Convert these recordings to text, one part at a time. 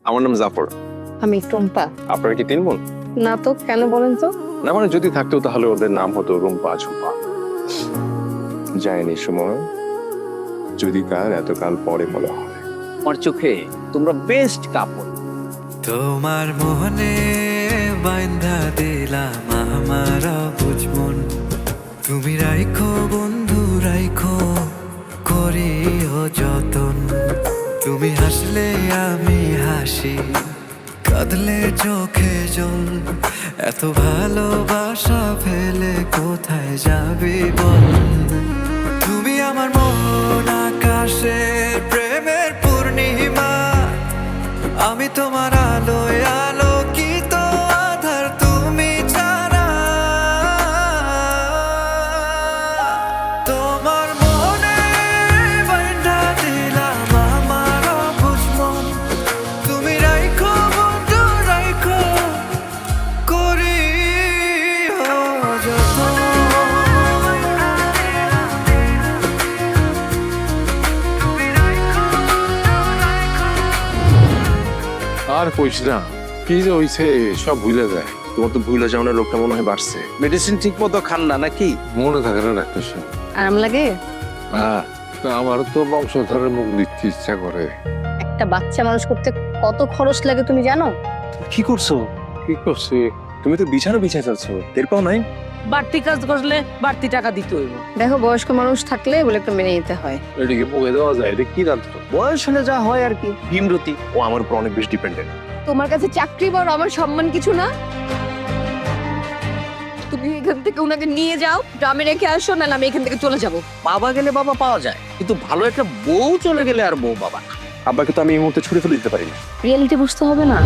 আমার নাম জাফর। আমি টুম্পা। আপনার কি 3 বোন? না তো, কেন বলেন তো? না মানে যদি থাকতো তাহলে ওদের নাম হতো রুম্পা ঝুম্পা। যায়নি সময়, যদি কার এতকাল পরে বলা হয়। আমার চোখে তোমরা বেস্ট কাপড়। তোমার মোহনে বাইন্ধা দিলাম আমার বুঝমন, তুমি রাইখো বন্ধু রাইখো করিও যতন। তুমি হাসলে আমি হাসি, কাঁদলে চোখে জল, এত ভালোবাসা ফেলে কোথায় যাবি বল। তুমি আমার মন আকাশে প্রেমের পূর্ণিমা, আমি তোমার আলোয় আলোকিত আধার, তুমি ছাড়া। তোমার মনে বাইন্ধা দিলাম আমার বুঝমন, তুমি রাইখো বন্ধু রাইখো করিও যতন। আর কইস না, কি যে হইছে সব ভুলে যায়। তোমার তো ভুলে যাওয়ার লোকটা মনে হয় বাড়ছে। মেডিসিন ঠিক মতো খান না নাকি? মনে থাকে না ডাক্তার সাহেব। আরাম লাগে? আমার তো বংশধরের মুখ দিতে ইচ্ছা করে। একটা বাচ্চা মানুষ করতে কত খরচ লাগে তুমি জানো? কি করছো? কি করছি? তুমি তো বিছানা বিছাই চাচ্ছো, টের পাও নাই? বাড়তি কাজ করলে বাড়তি টাকা দিতে হইব। দেখো, বয়স্ক মানুষ থাকলে বলে একটু মেনে নিতে হয়। এদিকে মুখে দেওয়া যায়, এটা কি রাত্র? বয়স হলে যা হয় আর কি। ভীমরতি। ও আমার উপর অনেক বেশি ডিপেন্ডেন্ট। তোমার কাছে চাকরি বড়, আমার সম্মান কিছু না? তুমি এখান থেকে ওনাকে নিয়ে যাও, গ্রামে রেখে আসো, না আমি এখান থেকে চলে যাব। বাবা গেলে বাবা পাওয়া যায়, কিন্তু ভালো একটা বউ চলে গেলে আর বউ বাবা না। আব্বাকে তো আমি এই মুহূর্তে ছুড়ে ফেলে দিতে পারি না। রিয়েলিটি বুঝতে হবে না?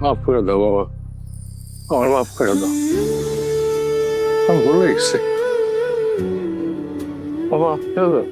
মাফ করে দাও বাবা, আমার মাফ করে দাও। আমি বলে গেছি বাবা, ছেড়ে দাও।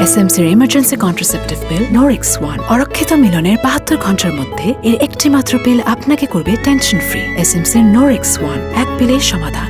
এসএমসির emergency contraceptive pill Norix one অরক্ষিত মিলনের 72 ঘন্টার মধ্যে এর একটি মাত্র পিল আপনাকে করবে টেনশন ফ্রি। এসএমসির নরিক্স ওয়ান, এক পিলের সমাধান।